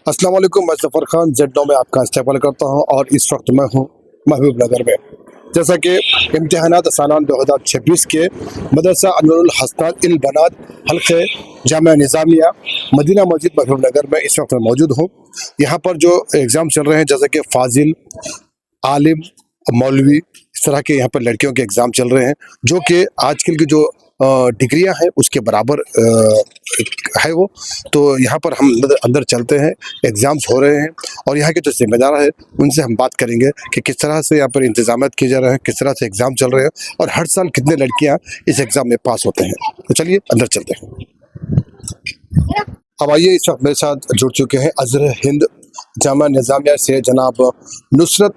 अस्सलाम वालेकुम, मैं ज़फ़र खान Z9 में आपका इस्तेमाल करता हूं और इस वक्त मैं हूं महबूब नगर में। जैसा कि इम्तिहानात सालान 2026 के मदरसा अनवरुल हसनात इल बनात हल्क़े जामिया निज़ामिया मदीना मस्जिद महबूब नगर में इस वक्त मैं मौजूद हूं। यहाँ पर जो एग्ज़ाम चल रहे हैं जैसे कि फ़ाजिल, आलिम, मौलवी, इस तरह के यहाँ पर लड़कियों के एग्ज़ाम चल रहे हैं जो कि आजकल की जो डिग्रियां हैं उसके बराबर है वो। तो यहाँ पर हम अंदर चलते हैं, एग्ज़ाम्स हो रहे हैं और यहाँ के जो ज़िम्मेदार है उनसे हम बात करेंगे कि किस तरह से यहाँ पर इंतज़ामात किए जा रहे हैं, किस तरह से एग्ज़ाम चल रहे हैं और हर साल कितने लड़कियाँ इस एग्ज़ाम में पास होते हैं। तो चलिए अंदर चलते हैं। अब आइए, इस वक्त मेरे साथ जुड़ चुके हैं अज़हर हिंद जामिया निज़ामिया से जनाब नुसरत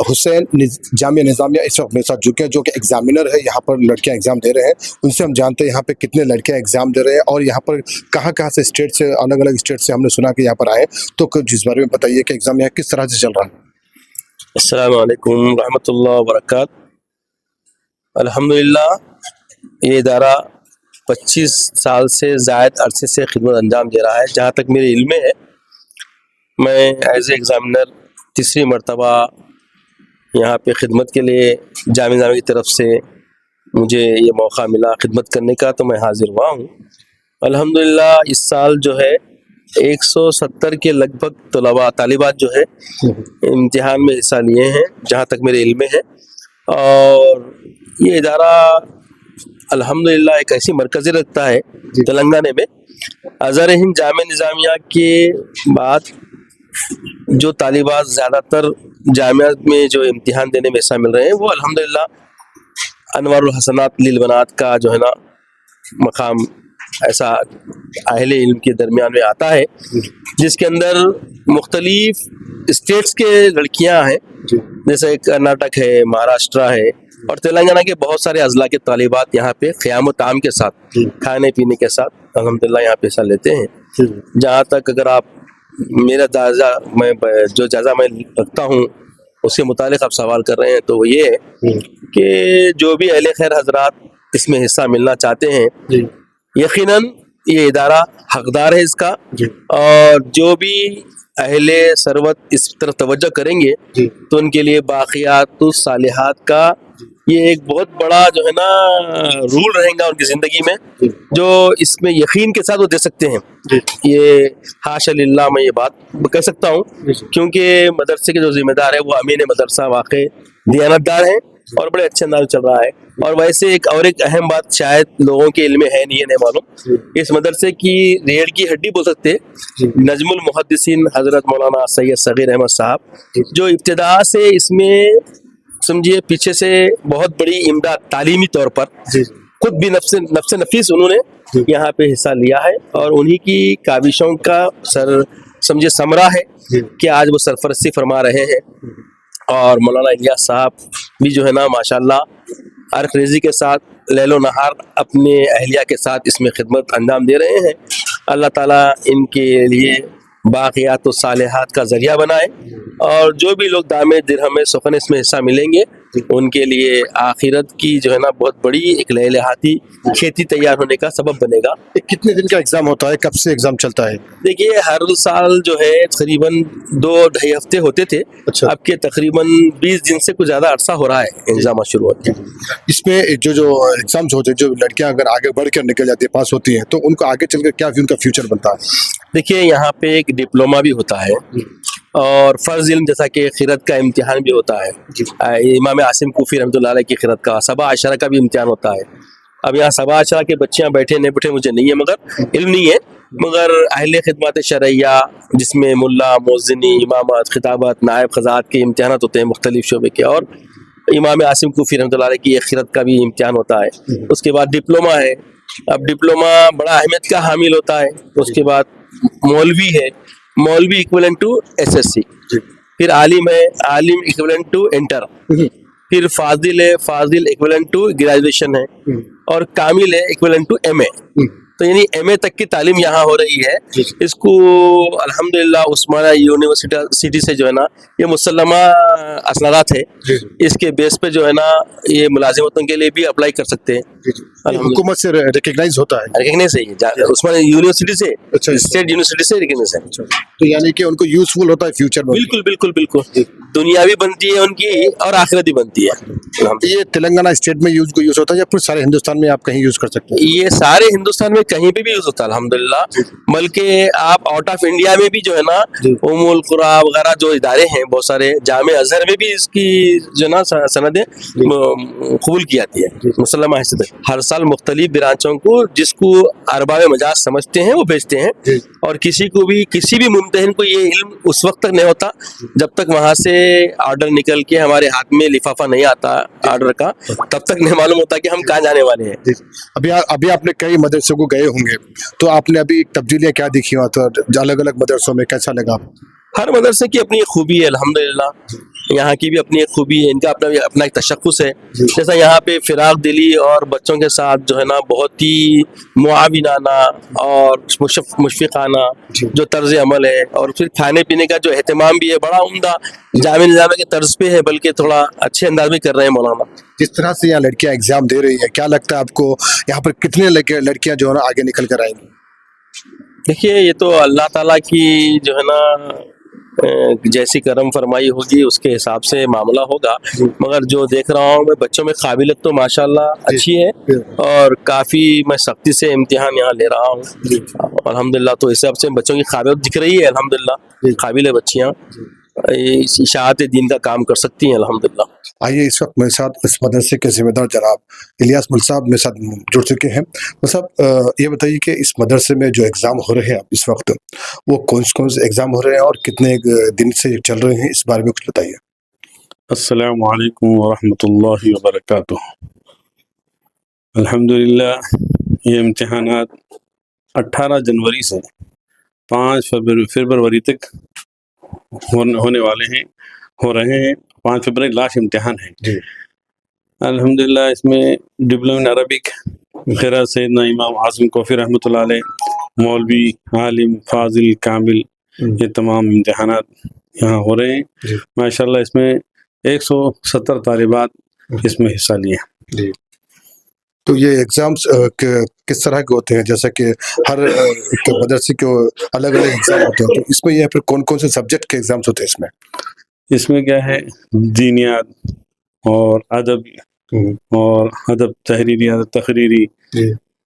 हुसैन जामिया निज़ामिया इस वक्त मेरे साथ जुड़े हैं, जो कि एग्जामिनर है। यहाँ पर लड़कियाँ एग्ज़ाम दे रहे हैं, उनसे हम जानते हैं यहाँ पे कितने लड़कियाँ एग्ज़ाम दे रहे हैं और यहाँ पर कहाँ कहाँ से स्टेट से, अलग अलग स्टेट से हमने सुना कि यहाँ पर आए। तो कुछ इस बारे में बताइए कि एग्ज़ाम यहाँ किस तरह से चल रहा है। अस्सलाम वालेकुम रहमतुल्लाह व बरकात। अल्हम्दुलिल्लाह, ये इदारा 25 साल से ज़ायद अरसे से खिदमत अंजाम दे रहा है। जहाँ तक मेरे इल्म में है, मैं एज ए एग्ज़ामिनर तीसरी मरतबा यहाँ पे खिदमत के लिए जामिया की तरफ से मुझे ये मौका मिला खिदमत करने का, तो मैं हाज़िर हुआ हूँ। अल्हम्दुलिल्लाह, इस साल जो है 170 के लगभग तलबा तालिबात जो है इम्तिहान में हिस्सा लिए हैं, जहाँ तक मेरे इल्म में है। और ये इदारा अल्हम्दुलिल्लाह एक ऐसी मरकज़ी रखता है तेलंगाना में। अज़हर हिंद जामिया निज़ामिया के बाद जो तालिबात ज़्यादातर जामिया में जो इम्तिहान देने में हिस्सा मिल रहे हैं, वो अल्हम्दुलिल्लाह अनवरुल हसनात लिल बनात का जो है ना मकाम ऐसा अहले इल्म के दरमियान में आता है, जिसके अंदर मुख्तलिफ स्टेट्स के लड़कियां हैं, जैसे कर्नाटक है, महाराष्ट्र है और तेलंगाना के बहुत सारे अजला के तालिबात यहाँ पे क़याम ताम के साथ, खाने पीने के साथ अल्हम्दुलिल्लाह यहाँ पे हिस्सा लेते हैं। जहाँ तक अगर आप मेरा जो जायज़ा मैं रखता हूँ उसके मुतालिक आप सवाल कर रहे हैं, तो वो ये है कि जो भी अहले खैर हजरात इसमें हिस्सा मिलना चाहते हैं, यकीनन ये इदारा हकदार है इसका। और जो भी अहले सरवत इस तरफ तवज्जो करेंगे तो उनके लिए बाक़ियातुस सालिहात का ये एक बहुत बड़ा जो है ना रूल रहेगा उनकी ज़िंदगी में, जो इसमें यकीन के साथ वो दे सकते हैं। ये हाशा लिल्लाह मैं ये बात कह सकता हूँ, क्योंकि मदरसे के जो ज़िम्मेदार है वो अमीन मदरसा वाक़ई दियानतदार हैं और बड़े अच्छे अंदाज चल रहा है। और वैसे एक अहम बात शायद लोगों के इल्म है नहीं मालूम, इस मदरसे की रीढ़ की हड्डी बोल सकते हैं नजमुल मुहद्दिसीन हज़रत मौलाना सैयद सगीर अहमद साहब, जो इब्तिदा से इसमें समझिए पीछे से बहुत बड़ी इमदाद तालीमी तौर पर खुद भी नफ्स नफीस उन्होंने यहाँ पे हिस्सा लिया है। और उन्हीं की काविशों का समझिए समरा है कि आज वो सरफरस्ती फरमा रहे हैं। और मौलाना इलियास साहब भी जो है ना माशाल्लाह अर्क रेज़ी के साथ लैलो नहार अपने अहलिया के साथ इसमें खिदमत अंजाम दे रहे हैं। अल्लाह ताला इनके लिए बाक़ियात व सालिहात का ज़रिया बनाए और जो भी लोग दामे दिरहम सुखन इसमें हिस्सा मिलेंगे उनके लिए आखिरत की जो है ना बहुत बड़ी एक लहलहाती खेती तैयार होने का सबब बनेगा। कितने दिन का एग्ज़ाम होता है, कब से एग्ज़ाम चलता है? देखिए, हर साल जो है तकरीबन 2-2.5 हफ्ते होते थे। अच्छा। अब के तकरीबन 20 दिन से कुछ ज़्यादा अरसा हो रहा है एग्ज़ाम शुरू होते हैं। इसमें जो एग्ज़ाम्स होते हैं, जो लड़कियां अगर आगे बढ़ कर निकल जाती है, पास होती हैं, तो उनको आगे चलकर क्या उनका फ्यूचर बनता है? देखिए, यहाँ पे एक डिप्लोमा भी होता है और फ़र्ज़ इल्म जैसा कि क़िरात का इम्तिहान भी होता है। इमाम आसिम कूफ़ी रहमतुल्लाह अलैह की क़िरात का सबा अशरा का भी इम्तिहान होता है। अब यहाँ सबा अशरा के बच्चियाँ बैठे नहीं बैठे मुझे नहीं है, मगर इल्म नहीं है, मगर अहले खिदमत शरइया जिसमें मुल्ला, मुअज़्ज़िनी, इमामत, खिताबत, नायब ख़ज़ात के इम्तिहान होते हैं मुख्तलिफ़ शोबे के, और इमाम आसिम कूफ़ी रहमतुल्लाह अलैह की क़िरात का भी इम्तिहान होता है। उसके बाद डिप्लोमा है। अब डिप्लोमा बड़ा अहमियत का हामिल होता है। उसके बाद मौलवी है, मौलवी इक्विवेलेंट टू एसएससी। फिर आलिम है, आलिम इक्विवेलेंट टू इंटर। फिर फाजिल है, फाजिल इक्विवेलेंट टू ग्रेजुएशन है। और कामिल है इक्विवेलेंट टू एमए। تو یعنی ایم اے تک کی تعلیم یہاں ہو رہی ہے. اس کو الحمدللہ عثمانیہ یونیورسٹی سے جو ہے نا یہ مسلمہ اسنادات ہے, اس کے بیس پہ جو ہے نا یہ ملازمتوں کے لیے بھی اپلائی کر سکتے ہیں. حکومت سے ریکگنائز ہوتا ہے, ریکگنائز ہے عثمانیہ یونیورسٹی سے, اسٹیٹ یونیورسٹی سے ریکگنائز ہے. تو یعنی کہ ان کو یوزفل ہوتا ہے فیوچر میں. بالکل بالکل بالکل, دنیا بھی بنتی ہے ان کی اور آخرت بھی بنتی ہے. یہ تلنگانہ اسٹیٹ میں یوز ہوتا ہے یا پھر سارے ہندوستان میں آپ کہیں یوز کر سکتے ہیں؟ یہ سارے ہندوستان میں کہیں پہ بھی یوز ہوتا ہے الحمدللہ, بلکہ آپ آؤٹ آف انڈیا میں بھی جو ہے نا ام القرا وغیرہ جو ادارے ہیں بہت سارے, جامع ازہر میں بھی اس کی جو ہے نا سندیں قبول کی جاتی ہے مسلمہ حیثیت. ہر سال مختلف برانچوں کو جس کو ارباب مجاز سمجھتے ہیں وہ بھیجتے ہیں, اور کسی کو بھی کسی بھی ممتحن کو یہ علم اس وقت تک نہیں ہوتا جب تک وہاں سے آرڈر نکل کے ہمارے ہاتھ میں لفافہ نہیں آتا آرڈر کا, تب تک نہیں معلوم ہوتا کہ ہم کہاں جانے والے ہیں. ابھی آپ نے کئی مدرسوں کو گئے ہوں گے, تو آپ نے ابھی تبدیلیاں کیا دیکھی ہو تو الگ الگ مدرسوں میں کیسا لگا؟ ہر مدرسے کی اپنی ایک خوبی ہے الحمدللہ, یہاں کی بھی اپنی ایک خوبی ہے, ان کا اپنا ایک تشخص ہے. جیسا یہاں پہ فراق دلی اور بچوں کے ساتھ جو ہے نا بہت ہی معاونانہ اور مشفقانہ جو طرز عمل ہے, اور پھر کھانے پینے کا جو اہتمام بھی ہے بڑا عمدہ جامع نظام کے طرز پہ ہے, بلکہ تھوڑا اچھے انداز میں کر رہے ہیں مولانا. جس طرح سے یہاں لڑکیاں ایگزام دے رہی ہیں, کیا لگتا ہے آپ کو یہاں پر کتنے لڑکیاں جو ہے نا آگے نکل کر آئیں گی؟ دیکھیے یہ تو اللہ تعالیٰ کی جو ہے نا جیسی کرم فرمائی ہوگی اس کے حساب سے معاملہ ہوگا, مگر جو دیکھ رہا ہوں میں بچوں میں قابلیت تو ماشاءاللہ اچھی ہے, اور کافی میں سختی سے امتحان یہاں لے رہا ہوں الحمدللہ, تو اس حساب سے بچوں کی قابلیت دکھ رہی ہے الحمدللہ, قابل بچیاں اشاعت دین کا کام کر سکتی ہیں الحمدللہ. آئیے اس وقت میرے ساتھ اس مدرسے کے ذمہ دار جناب الیاس مل صاحب میرے ساتھ جڑ چکے ہیں. مل صاحب یہ بتائیے کہ اس مدرسے میں جو ایگزام ہو رہے ہیں اس وقت, وہ کون سے ایگزام ہو رہے ہیں اور کتنے دن سے چل رہے ہیں, اس بارے میں کچھ بتائیے. السلام علیکم ورحمۃ اللہ وبرکاتہ. الحمدللہ یہ امتحانات 18 جنوری سے 5 فروری تک ہونے والے ہیں, ہو رہے ہیں. 5 فروری لاسٹ امتحان ہے. الحمدللہ اس میں ڈپلومہ عربک قراءت سیدنا امام اعظم کوفی رحمۃ اللہ علیہ, مولوی عالم فاضل کامل, یہ تمام امتحانات یہاں ہو رہے ہیں. ماشاءاللہ اس میں 170 طالبات اس میں حصہ لیے. تو یہ ایگزامس کس طرح کے ہوتے ہیں؟ جیسا کہ ہر مدرسے کے الگ الگ ایگزام ہوتے ہیں, تو اس میں یہ پھر کون کون سے سبجیکٹ کے ایگزامس ہوتے ہیں؟ اس میں کیا ہے, دینیات اور ادب تحریری, ادب تقریری,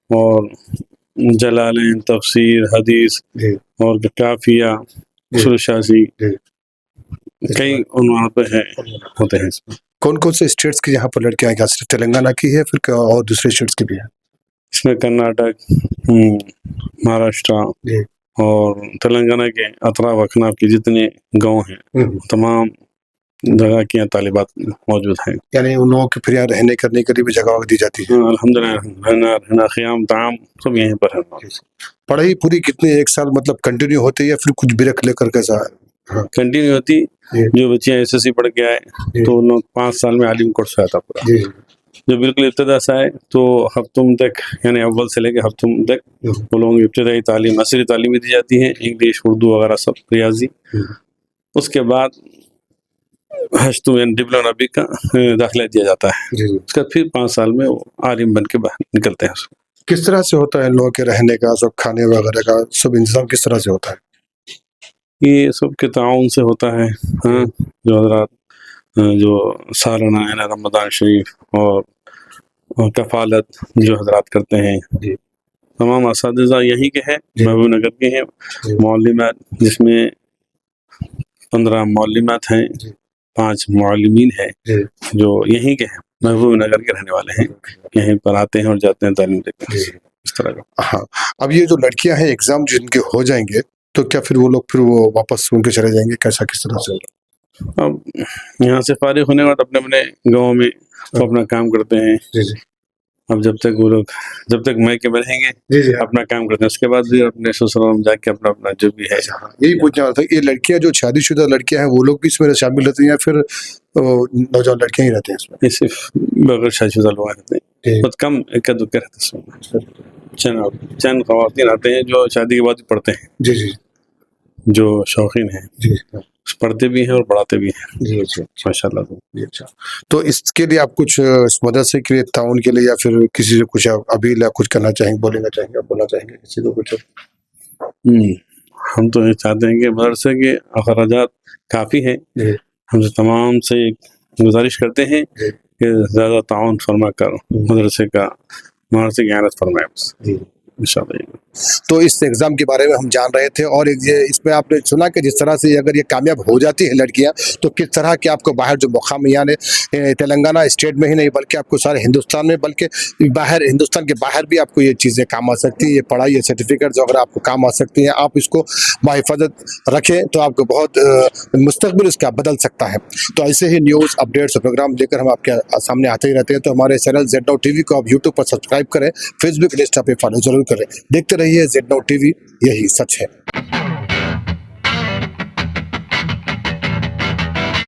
اور جلالین, تفسیر, حدیث, اور کافیہ, اصول شاذی, کئی عنوان پہ ہوتے ہیں. اس میں کون کون سے اسٹیٹس کی یہاں پر لڑکیاں ہیں؟ صرف تلنگانہ کی ہے پھر اور دوسرے اسٹیٹس کی بھی ہیں؟ اس میں کرناٹک, مہاراشٹرا اور تلنگانہ کے اطراف اکناف کے جتنے گاؤں ہیں تمام جگہ کی طالبات موجود ہیں. یعنی ان لوگوں کے پھر یہاں رہنے کرنے کے لیے بھی جگہ دی جاتی ہے؟ الحمدللہ رہنا قیام طعام سب یہیں پر ہے. پڑھائی پوری کتنی ایک سال مطلب کنٹینیو ہوتی ہے یا پھر کچھ بریک لے کر کیسا ہے؟ کنٹینیو ہوتی. جو بچیاں ایس ایس سی پڑھ کے آئے تو ان لوگ 5 سال میں عالم کورس ہوا تھا پورا. جو بالکل ابتدا سے آئے تو ہفتم تک, یعنی اول سے لے کے ہفتم تک وہ لوگوں کی ابتدائی تعلیم, عصری تعلیمیں دی جاتی ہیں, انگلش, اردو وغیرہ سب, ریاضی. اس کے بعد ہشتم یعنی ڈپلومہ عربی کا داخلہ دیا جاتا ہے. اس کا پھر 5 سال میں وہ عالم بن کے باہر نکلتے ہیں. کس طرح سے ہوتا ہے ان لوگوں کے رہنے کا, سب کھانے وغیرہ کا سب انتظام کس طرح سے ہوتا ہے؟ یہ سب کے تعاون سے ہوتا ہے. جو حضرات جو سالانہ یعنی رمضان شریف اور کفالت جو حضرات کرتے ہیں, تمام اساتذہ یہیں کے ہیں, محبوب نگر کے ہیں. معلمات جس میں 15 معلمات ہیں, 5 معلمین ہیں جو یہیں کے ہیں, محبوب نگر کے رہنے والے ہیں, یہیں پر آتے ہیں اور جاتے ہیں تعلیم دیتے ہیں. اس طرح کا. ہاں, اب یہ جو لڑکیاں ہیں ایگزام جن کے ہو جائیں گے تو کیا پھر وہ لوگ پھر وہ واپس ان کے چلے جائیں گے, کیسا کس طرح سے؟ اب یہاں سے فارغ ہونے کے بعد اپنے اپنے گاؤں میں اپنا کام کرتے ہیں. اب جب تک وہ لوگ جب تک میکے میں رہیں گے اپنا کام کرتے ہیں, اس کے بعد بھی اپنے سسرال میں جا کے اپنا اپنا جو بھی ہے. یہی پوچھنا رہا تھا, یہ لڑکیاں جو شادی شدہ لڑکیاں ہیں وہ لوگ بھی اس میں شامل رہتے ہیں یا پھر نوجوان لڑکیاں ہی رہتے ہیں اس میں؟ یہ صرف بغیر شادی شدہ لوگ رہتے ہیں. जी। बहुत कम इक्का दुक्का रहता है इसमें। चंद ख़वातीन आते हैं जो शादी के बाद भी पढ़ते हैं, जी जी जो शौकीन हैं, जी पढ़ते भी हैं और पढ़ाते भी हैं जी अच्छा माशाल्लाह। जी अच्छा। तो इसके लिए आप कुछ इस मदरसे के लिए ताउन के लिए या फिर किसी से कुछ अपील या कुछ करना चाहेंगे, बोलना चाहेंगे, आप बोलना चाहेंगे किसी को कुछ? हम तो ये चाहते हैं कि मदरसे के अखराजात काफ़ी हैं, जी हमसे तमाम से गुजारिश करते हैं जी कि ज़्यादा ताउन फरमा कर मदरसे की आनत फरमाए बस जी। इंशाअल्लाह। तो इस एग्ज़ाम के बारे में हम जान रहे थे और एक ये इसमें आपने सुना कि जिस तरह से अगर ये कामयाब हो जाती है लड़कियां तो किस तरह के आपको बाहर जो मुकाम यानी तेलंगाना स्टेट में ही नहीं बल्कि आपको सारे हिंदुस्तान में बल्कि बाहर हिंदुस्तान के बाहर भी आपको ये चीज़ें काम आ सकती हैं। ये पढ़ाई ये सर्टिफिकेट जो अगर आपको काम आ सकती हैं, आप इसको बाहिफाजत रखें तो आपको बहुत मुस्तकबिल इसका बदल सकता है। तो ऐसे ही न्यूज़ अपडेट्स और प्रोग्राम लेकर हम आपके सामने आते ही रहते हैं। तो हमारे चैनल Z Now TV को आप यूट्यूब पर सब्सक्राइब करें, फेसबुक इंस्टा पे फॉलो जरूर करें। देखते रहिए Z Now TV, यही सच है।